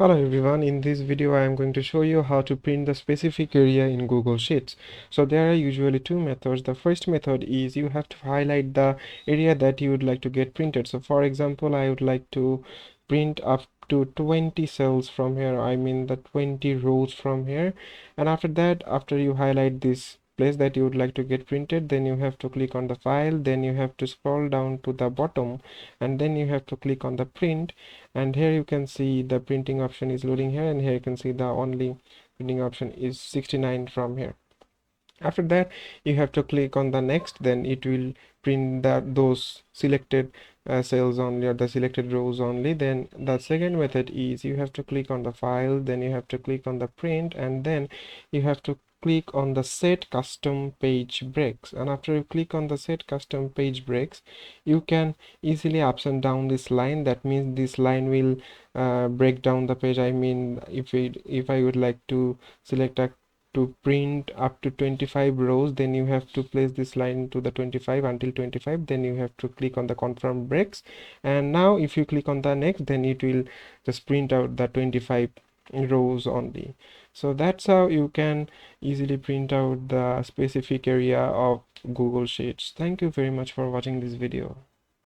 Hello everyone, in this video I am going to show you how to print the specific area in Google Sheets. So there are usually two methods. The first method is you have to highlight the area that you would like to get printed. So for example, I would like to print up to 20 cells from here, I mean the 20 rows from here. And after that, after you highlight this place that you would like to get printed, then you have to click on the file, then you have to scroll down to the bottom, and then you have to click on the print. And here you can see the printing option is loading here, and here you can see the only printing option is 69 from here. After that, you have to click on the next, then it will print those selected cells only, or the selected rows only. Then the second method is you have to click on the file, then you have to click on the print, and then you have to click on the set custom page breaks. And after you click on the set custom page breaks, you can easily ups and down this line. That means this line will break down the page. I mean, if I would like to select a to print up to 25 rows, then you have to place this line to the 25 until 25, then you have to click on the confirm breaks. And now if you click on the next, then it will just print out the 25 rows only. So that's how you can easily print out the specific area of Google Sheets. Thank you very much for watching this video.